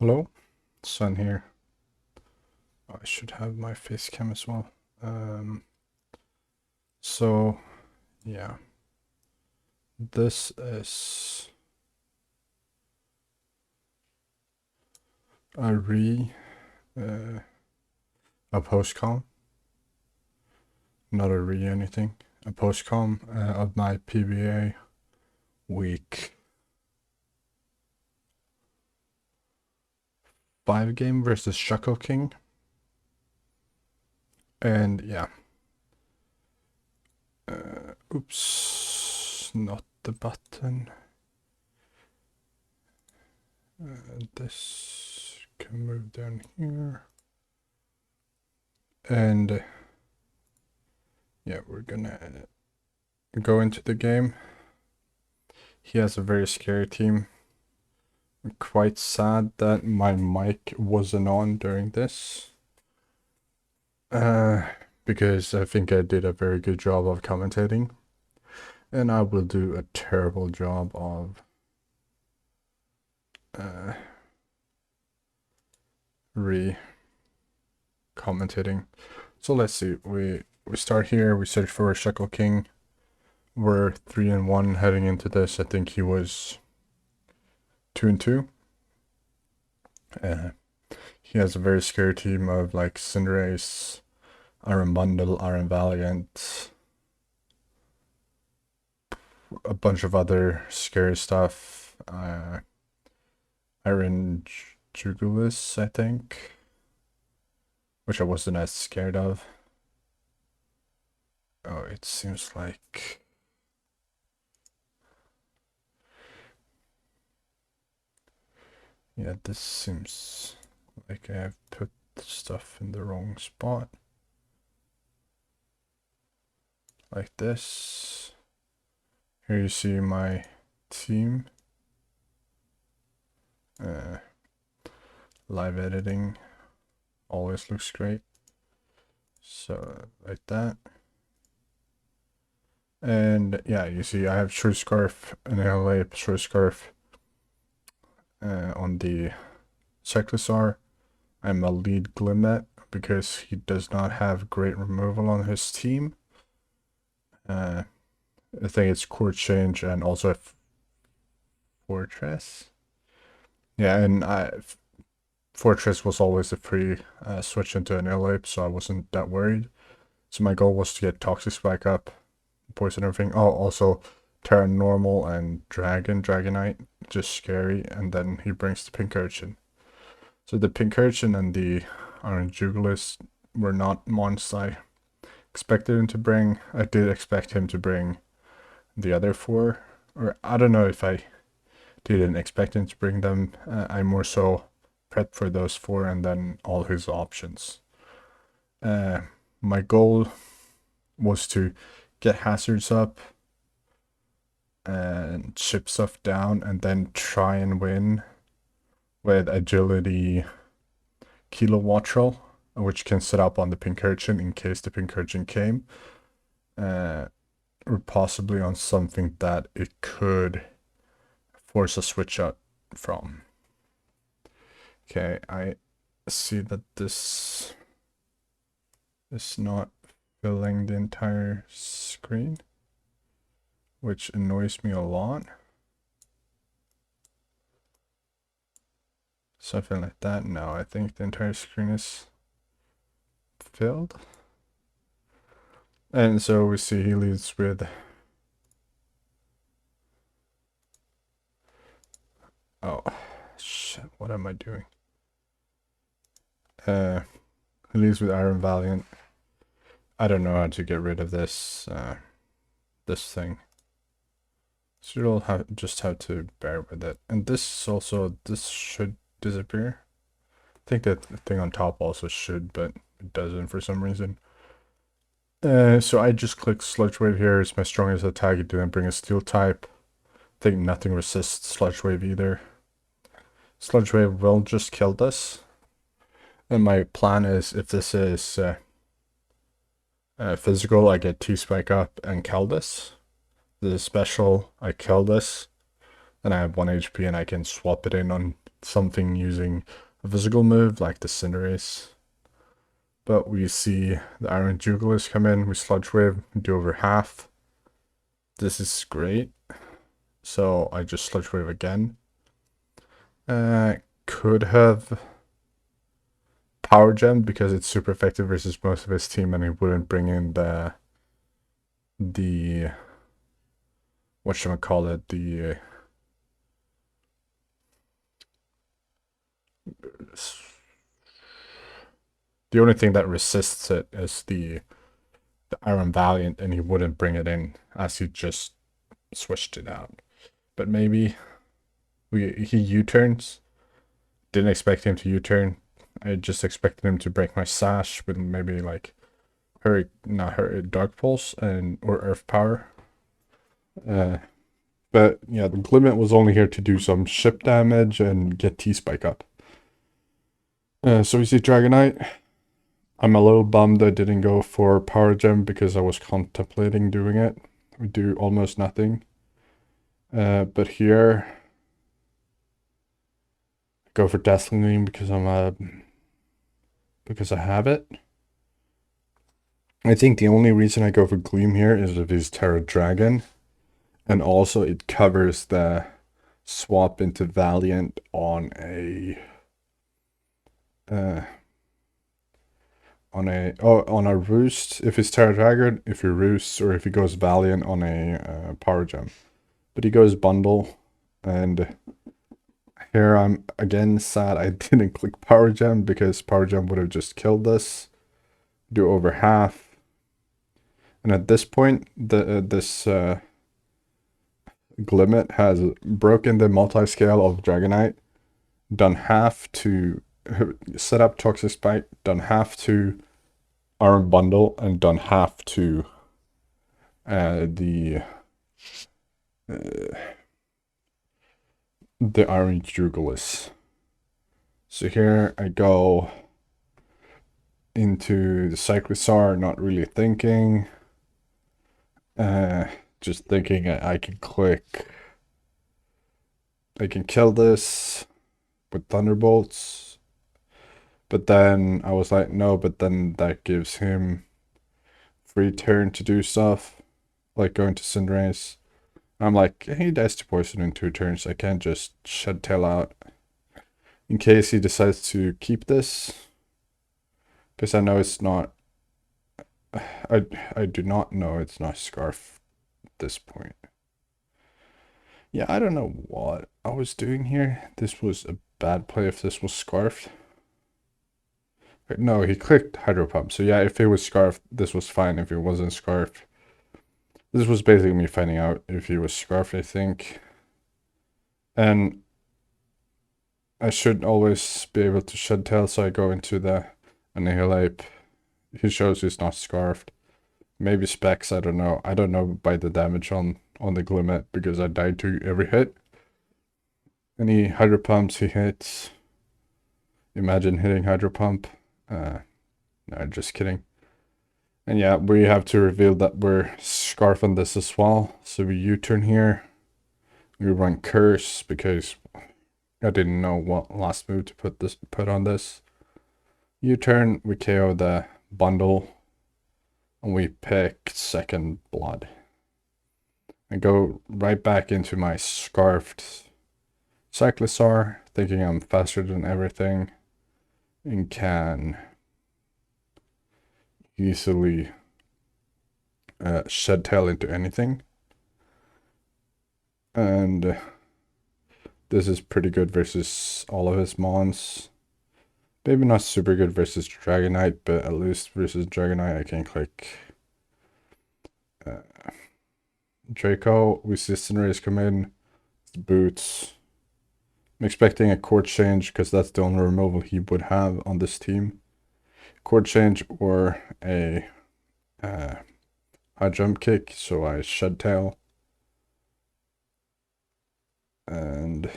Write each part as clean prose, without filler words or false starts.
Hello, Sven here. I should have my face cam as well. So yeah, this is a a postcom, not a anything, a postcom of my PBA week 5 game versus Shuckle King. And yeah, oops, not the button. This can move down here. And yeah, we're gonna go into the game. He has a very scary team. I'm quite sad that my mic wasn't on during this. Because I think I did a very good job of commentating. And I will do a terrible job of re-commentating. So let's see. We start here. We search for a Shuckle King. We're 3-1 heading into this. I think he was 2-2. He has a very scary team of like Cinderace, Iron Bundle, Iron Valiant, a bunch of other scary stuff. Iron Jugulis, I think, which I wasn't as scared of. Oh, it seems like yeah, this seems like I have put the stuff in the wrong spot. Like this. Here you see my team. Live editing always looks great. So like that. And yeah, you see I have True Scarf and LA True Scarf on the Cyclosaur. I'm a lead Glimmet because he does not have great removal on his team. I think it's Court Change and also a Fortress. Yeah, and Fortress was always a free switch into an Illape, so I wasn't that worried. So my goal was to get Toxic Spike up, poison everything. Oh, also Terra Normal and Dragonite, just scary. And then he brings the Pink Urchin. So the Pink Urchin and the Iron Jugulis were not mons I expected him to bring. I did expect him to bring the other 4, or I don't know if I didn't expect him to bring them. I more so prepped for those 4 and then all his options. My goal was to get hazards up and chip stuff down and then try and win with agility Kilowattrel, which can set up on the Pink Urchin in case the Pink Urchin came, or possibly on something that it could force a switch out from. Okay, I see that this is not filling the entire screen, which annoys me a lot. Something like that. No, I think the entire screen is filled. And so we see he leads with oh shit, what am I doing? He leads with Iron Valiant. I don't know how to get rid of this this thing. So you'll just have to bear with it. And this also, this should disappear. I think that the thing on top also should, but it doesn't for some reason. So I just click Sludge Wave here. It's my strongest attack. It didn't bring a steel type. I think nothing resists Sludge Wave either. Sludge Wave will just kill this. And my plan is, if this is physical, I get T-Spike up and kill this. This is special, I kill this. Then I have 1 HP and I can swap it in on something using a physical move like the Cinderace. But we see the Iron Jugulis come in, we Sludge Wave, do over half. This is great. So I just Sludge Wave again. Could have Power Gemmed because it's super effective versus most of his team, and he wouldn't bring in the whatchamacallit, the only thing that resists it is the Iron Valiant, and he wouldn't bring it in as he just switched it out. But maybe he U-turns. Didn't expect him to U-turn. I just expected him to break my Sash with maybe like Dark Pulse or Earth Power. But yeah, the Glimmet was only here to do some ship damage and get T-Spike up. So we see Dragonite. I'm a little bummed I didn't go for Power Gem because I was contemplating doing it. We do almost nothing. But here, I go for Dazzling Gleam because I have it. I think the only reason I go for Gleam here is if he's Terra Dragon. And also it covers the swap into Valiant on a Roost. If it's Terra Dragon, if he Roosts, or if he goes Valiant on a Power Gem. But he goes Bundle, and here I'm again sad I didn't click Power Gem because Power Gem would have just killed this. Do over half. And at this point, this Glimmet has broken the multi-scale of Dragonite, done half to set up Toxic Spike, done half to Iron Bundle, and done half to the Iron Jugulis. So here I go into the Cyclosaur, not really thinking. Just thinking I can kill this with Thunderbolts. But then I was like, no, but then that gives him free turn to do stuff, like going to Cinderace. I'm like, he dies to poison in 2 turns. I can't just Shed Tail out in case he decides to keep this. Because I know it's not, I do not know it's not Scarf at this point. Yeah, I don't know what I was doing here. This was a bad play if this was Scarfed. No, he clicked Hydro Pump. So yeah, if it was Scarfed, this was fine. If it wasn't Scarfed, this was basically me finding out if he was Scarfed, I think. And I should always be able to Shed Tail, so I go into the Annihilate. He shows he's not Scarfed. Maybe Specs, I don't know. I don't know by the damage on the Glimmet because I died to every hit. Any Hydro Pumps he hits. Imagine hitting Hydro Pump. No, just kidding. And yeah, we have to reveal that we're Scarfing this as well. So we U-turn here. We run Curse because I didn't know what last move to put on this. U-turn, we KO the Bundle. And we pick Second Blood. I go right back into my Scarfed Cyclosaur, thinking I'm faster than everything. And can easily Shed Tail into anything. And this is pretty good versus all of his mons. Maybe not super good versus Dragonite, but at least versus Dragonite I can click Draco. We see Cinderace come in, Boots. I'm expecting a Chord Change because that's the only removal he would have on this team. Chord Change or a High Jump Kick, so I Shed Tail. And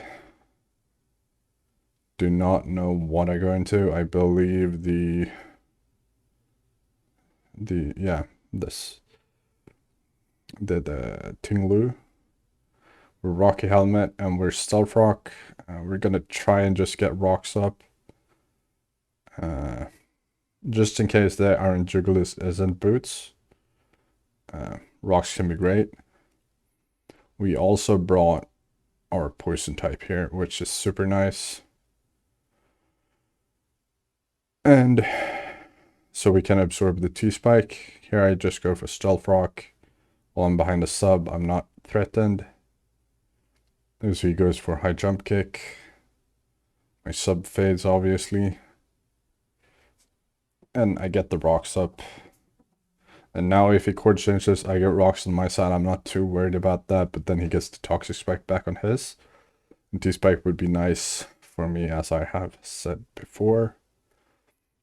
do not know what I go into. I believe the Tinglu We're Rocky Helmet and we're Stealth Rock. We're gonna try and just get rocks up. Just in case the Iron Juggle isn't boots. Rocks can be great. We also brought our poison type here, which is super nice. And so we can absorb the T-Spike. Here I just go for Stealth Rock. While I'm behind the sub, I'm not threatened. So he goes for high jump kick. My sub fades, obviously. And I get the rocks up. And now if he chord changes, I get rocks on my side. I'm not too worried about that, but then he gets the Toxic Spike back on his. And T-Spike would be nice for me, as I have said before.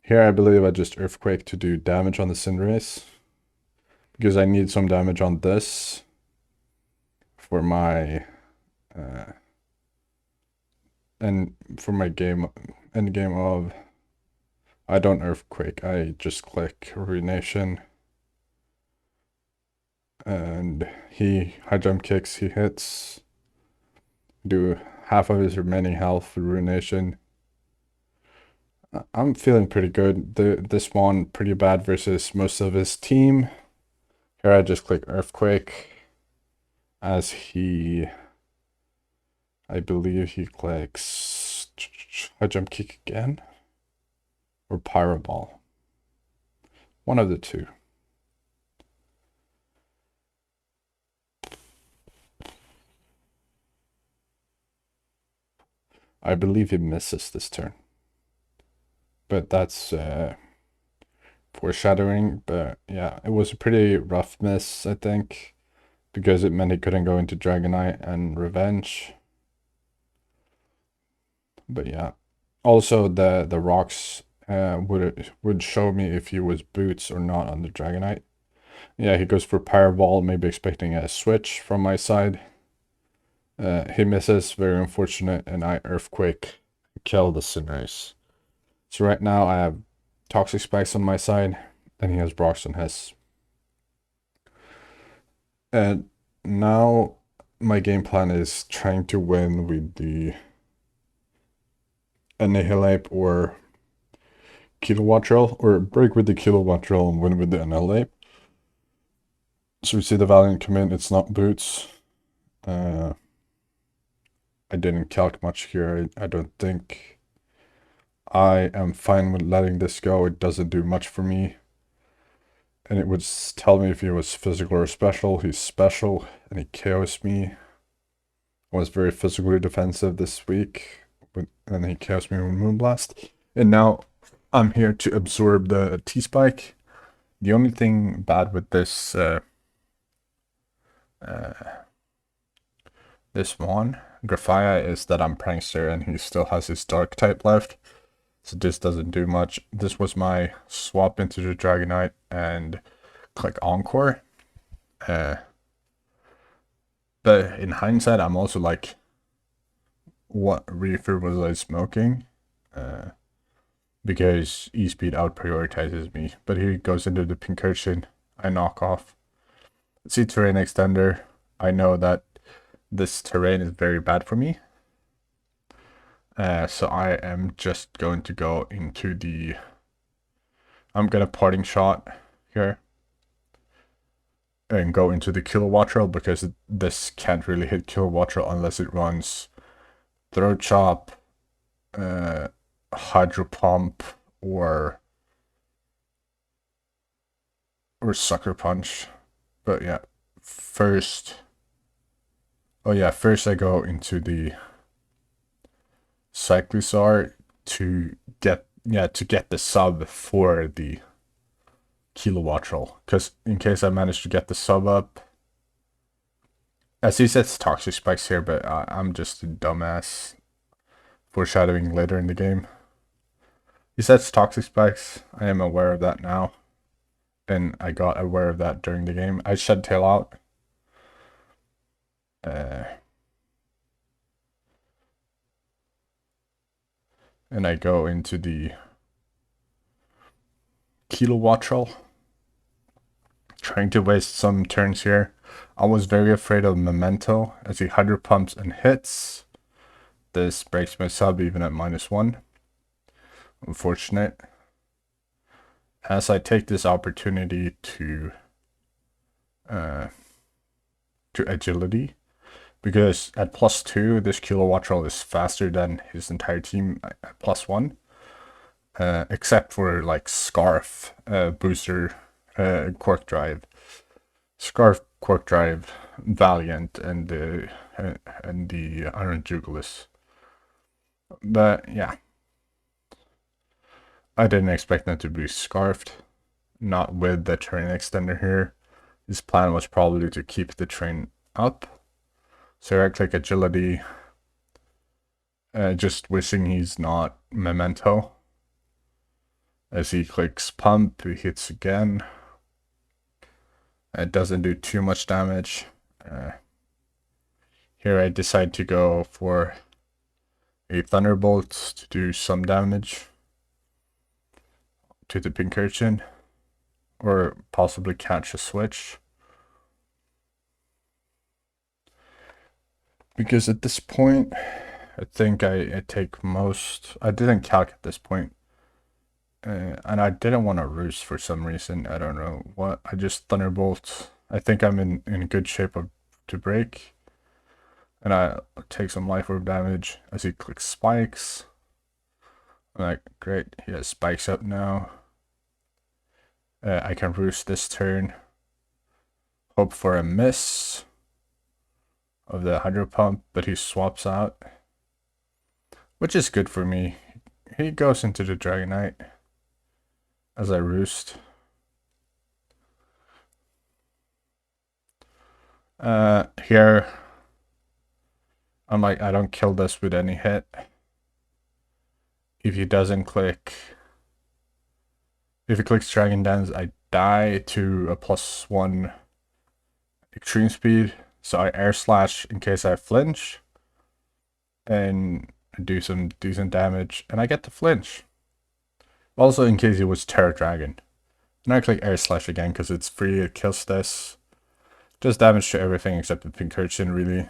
Here I believe I just Earthquake to do damage on the Cinderace. Because I need some damage on this for my and for my end game of I don't Earthquake, I just click Ruination. And he high jump kicks, he hits. Do half of his remaining health for Ruination. I'm feeling pretty good. This one pretty bad versus most of his team. Here I just click Earthquake as I believe he clicks high jump kick again or Pyro Ball. One of the two. I believe he misses this turn. But that's foreshadowing. But yeah, it was a pretty rough miss, I think, because it meant he couldn't go into Dragonite and Revenge. But yeah, also the rocks would show me if he was boots or not on the Dragonite. Yeah, he goes for Powerball, maybe expecting a switch from my side. He misses, very unfortunate, and I Earthquake, kill the Cinderace. So right now I have Toxic Spikes on my side, and he has rocks on his. And now my game plan is trying to win with the Annihilate or Kilowatt Drill, or break with the Kilowatt Drill and win with the Annihilate. So we see the Valiant come in, it's not boots. I didn't calc much here, I don't think. I am fine with letting this go, it doesn't do much for me. And it would tell me if he was physical or special. He's special, and he KOs me. I was very physically defensive this week, and he KOs me with Moonblast. And now I'm here to absorb the T-Spike. The only thing bad with this this one, Graphia, is that I'm Prankster and he still has his Dark type left. So this doesn't do much. This was my swap into the Dragonite and click Encore. But in hindsight, I'm also like, what reefer was I smoking? Because E-Speed out prioritizes me. But here he goes into the Pincurchin. I knock off. See Terrain Extender. I know that this terrain is very bad for me. So I am just going to go into the... I'm gonna Parting Shot here. And go into the Kilowatt Drill, because this can't really hit Kilowatt Drill unless it runs Throat Chop, Hydro Pump, or Sucker Punch. But yeah, first I go into the Cyclizar to get the sub for the Kilowatt Drill, because in case I manage to get the sub up, as he says Toxic Spikes here, but I'm just a dumbass foreshadowing later in the game. He says Toxic Spikes, I am aware of that now, and I got aware of that during the game. I shed Tail out. And I go into the Kilowatt Drill, trying to waste some turns here. I was very afraid of Memento as he hydro pumps and hits. This breaks my sub even at -1. Unfortunate. As I take this opportunity to agility, because at +2 this kilowatt roll is faster than his entire team at +1, except for like Scarf, Booster, Quark Drive, Scarf, Quark Drive, Valiant, and the Iron Jugulis. But yeah, I didn't expect them to be scarfed, not with the train extender here. His plan was probably to keep the train up. So I click agility, just wishing he's not Memento. As he clicks pump, he hits again. It doesn't do too much damage. Here I decide to go for a Thunderbolt to do some damage to the Pincurchin, or possibly catch a switch. Because at this point, I think I take most. I didn't calc at this point. And I didn't want to roost for some reason. I don't know what. I just Thunderbolt. I think I'm in good shape to break. And I take some life orb damage as he clicks spikes. I'm like, great, he has spikes up now. I can roost this turn. Hope for a miss of the hydro pump, but he swaps out, which is good for me. He goes into the Dragonite as I roost. Here, I'm like, I don't kill this with any hit. If he doesn't click, if he clicks Dragon Dance, I die to a +1 extreme speed. So I air slash in case I flinch and do some decent damage, and I get to flinch. Also in case it was Terra Dragon. And I click air slash again because it's free, it kills this. Does damage to everything except the Pincurchin, really.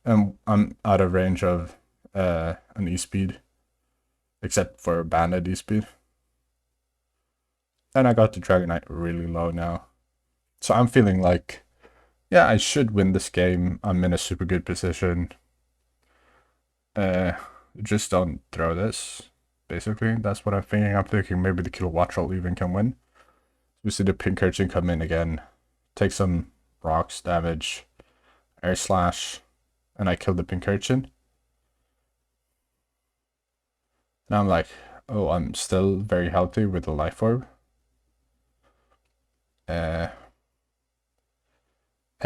And I'm out of range of an E-speed, except for Bandit E-speed. And I got the Dragonite really low now. So I'm feeling like, yeah, I should win this game. I'm in a super good position. Just don't throw this. Basically, that's what I'm thinking. I'm thinking maybe the kilowatt roll even can win. We see the Pincurchin come in again, take some rocks damage, air slash, and I kill the Pincurchin. And I'm like, oh, I'm still very healthy with the life orb. And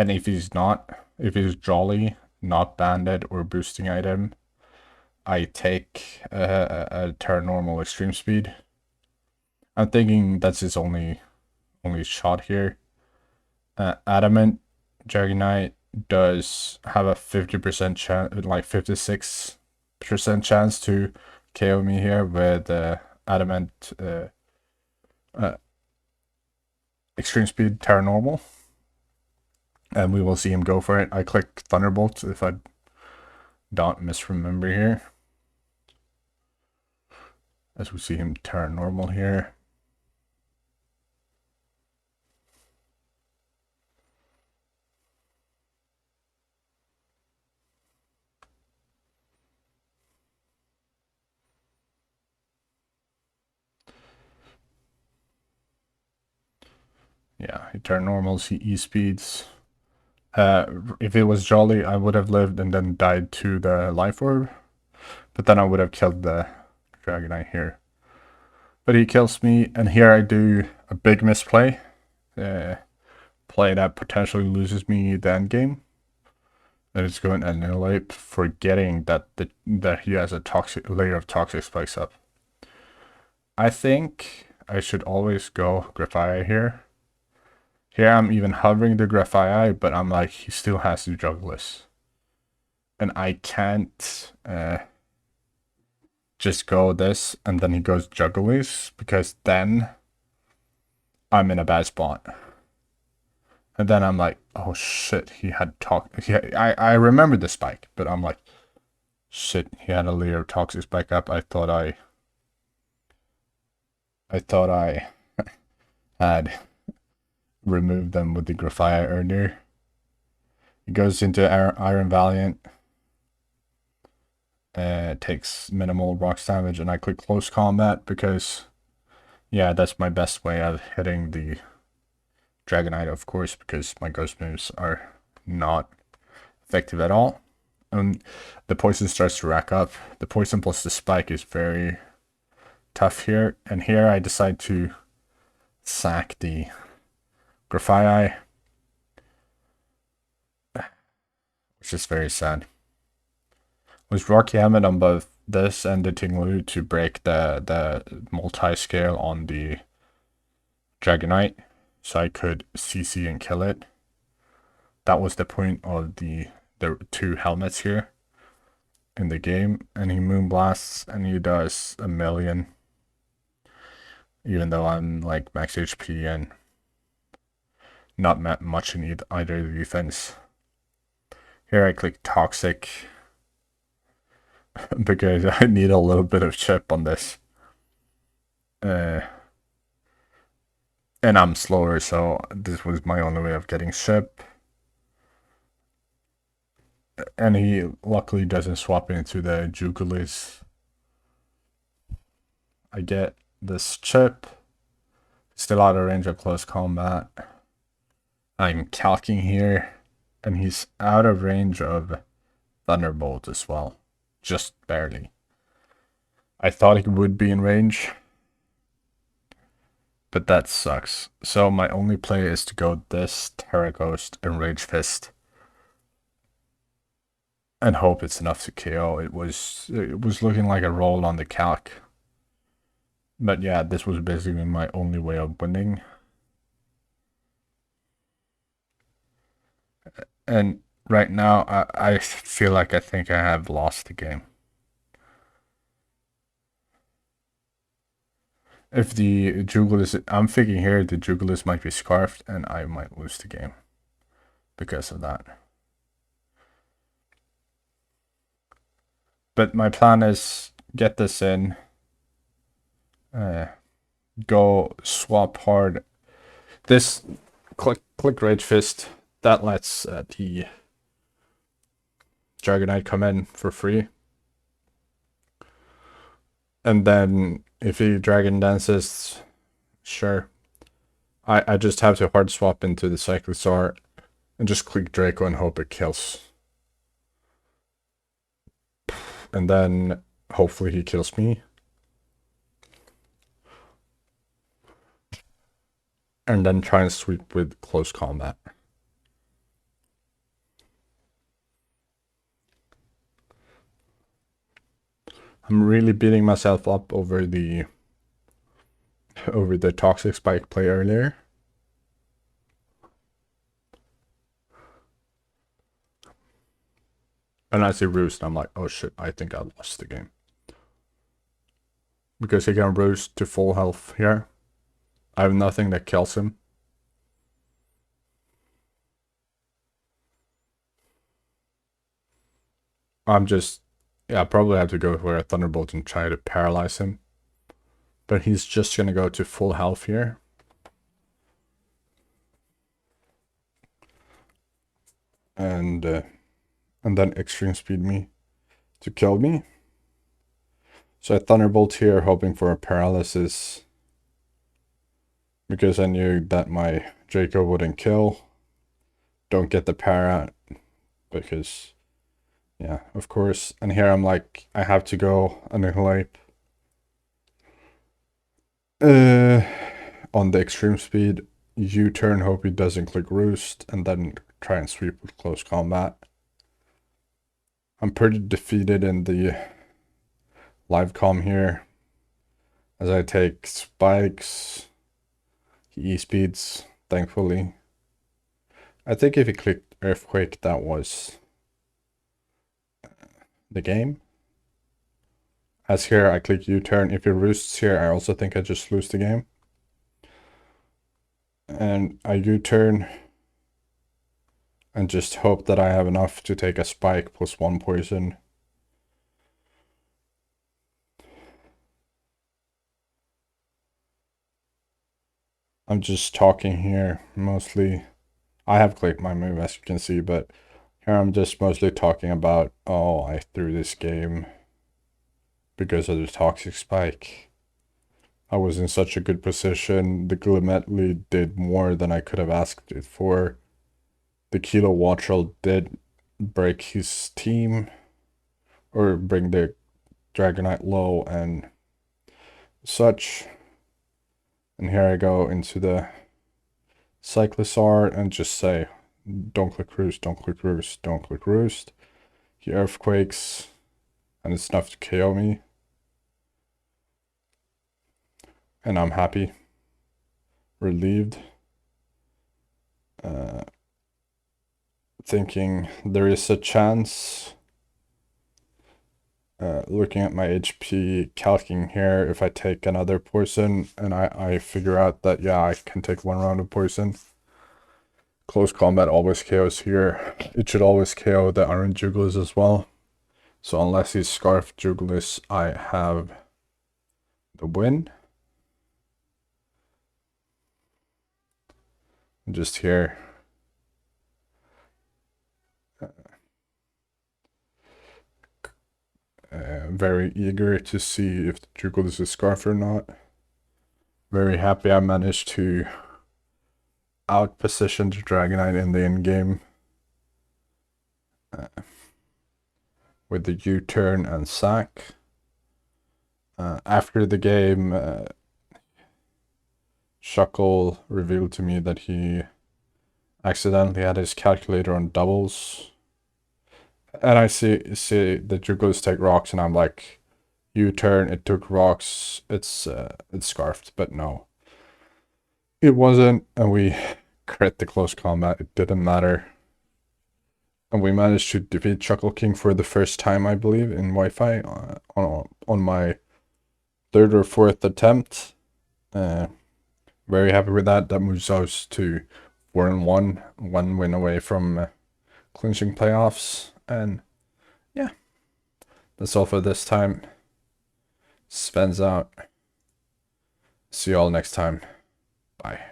if he's jolly, not banded or boosting item, I take a Terra normal extreme speed. I'm thinking that's his only shot here. Adamant Dragonite does have a 50% chance, like 56% chance to KO me here with Adamant extreme speed Terra normal. And we will see him go for it. I click Thunderbolt if I don't misremember here. As we see him Terra normal here. Yeah, he Terra normals, he E-speeds. If it was Jolly, I would have lived and then died to the life orb. But then I would have killed the Dragonite here. But he kills me, and here I do a big misplay. Play that potentially loses me the end game. And it's going to annihilate, forgetting that he has a toxic layer of toxic spikes up. I think I should always go Graphite here. Here I'm even hovering the Graphite, but I'm like, he still has to Jugulis. And I can't just go this and then he goes Jugulis, because then I'm in a bad spot. And then I'm like, oh shit, he had I remember the spike, but I'm like, shit, he had a layer of toxic spike up. I thought I had removed them with the Graphite earlier. It goes into Iron Valiant. Takes minimal rocks damage, and I click close combat because, yeah, that's my best way of hitting the Dragonite, of course, because my ghost moves are not effective at all. And the poison starts to rack up. The poison plus the spike is very tough here, and here I decide to sack the Graphite, which is very sad. With Rocky Helmet on both this and the Tinglu to break the multi-scale on the Dragonite, so I could CC and kill it. That was the point of the two helmets here in the game, and he Moonblasts and he does 1,000,000, even though I'm like max HP and not much in either defense. Here I click Toxic because I need a little bit of chip on this. And I'm slower, so this was my only way of getting chip. And he luckily doesn't swap into the Jugulis. I get this chip. Still out of range of close combat. I'm calking here. And he's out of range of Thunderbolt as well. Just barely. I thought he would be in range. But that sucks. So my only play is to go this, Terra Ghost, and Rage Fist. And hope it's enough to KO. It was looking like a roll on the calc. But yeah, this was basically my only way of winning. And right now, I feel like I think I have lost the game. If the Jugulis, I'm thinking here the Jugulis might be scarfed and I might lose the game because of that. But my plan is get this in, go swap hard. This click Rage Fist, that lets the Dragonite come in for free. And then if he Dragon Dances, sure. I just have to hard swap into the Cyclosaur and just click Draco and hope it kills. And then hopefully he kills me. And then try and sweep with close combat. I'm really beating myself up over the toxic spike play earlier. And I see Roost, I'm like, oh shit, I think I lost the game. Because he can Roost to full health here. I have nothing that kills him. I'm just, yeah, I probably have to go for a Thunderbolt and try to paralyze him. But he's just gonna go to full health here. And then extreme speed me to kill me. So I Thunderbolt here, hoping for a paralysis. Because I knew that my Draco wouldn't kill. Don't get the para. Because, yeah, of course. And here I'm like, I have to go Annihilate. On the extreme speed, U-turn, hope he doesn't click Roost, and then try and sweep with close combat. I'm pretty defeated in the live comm here, as I take spikes, he E-speeds, thankfully. I think if he clicked Earthquake, that was the game. As here, I click U-turn. If he Roosts here, I also think I just lose the game. And I U-turn. and just hope that I have enough to take a spike plus 1 poison. I'm just talking here mostly. I have clicked my move, as you can see, but here I'm just mostly talking about, oh, I threw this game because of the toxic spike. I was in such a good position. The Glimmet lead did more than I could have asked it for. The Kilo Wattrel did break his team, or bring the Dragonite low and such. And here I go into the Cyclist art and just say, don't click roost, don't click roost, don't click roost. He earthquakes, and it's enough to KO me. And I'm happy, relieved, thinking there is a chance. Looking at my HP, calculating here, if I take another poison and I figure out that, yeah, I can take 1 round of poison. Close combat always KOs here. It should always KO the Iron Jugglers as well. So unless he's Scarf Jugglers, I have the win. And just here. Very eager to see if the Jugglers is Scarf or not. Very happy I managed to out-position the Dragonite in the in-game. With the U-turn and sack. After the game, Shuckle revealed to me that he accidentally had his calculator on doubles. And I see the Jugglers take rocks, and I'm like, U-turn, it took rocks, it's scarfed, but no. It wasn't, and we crit the close combat, it didn't matter. And we managed to defeat Chuckle King for the first time, I believe, in Wi-Fi on my 3rd or 4th attempt. Very happy with that. That moves us to 4-1, 1 win away from clinching playoffs. And yeah, that's all for this time. Sven's out. See you all next time. Bye.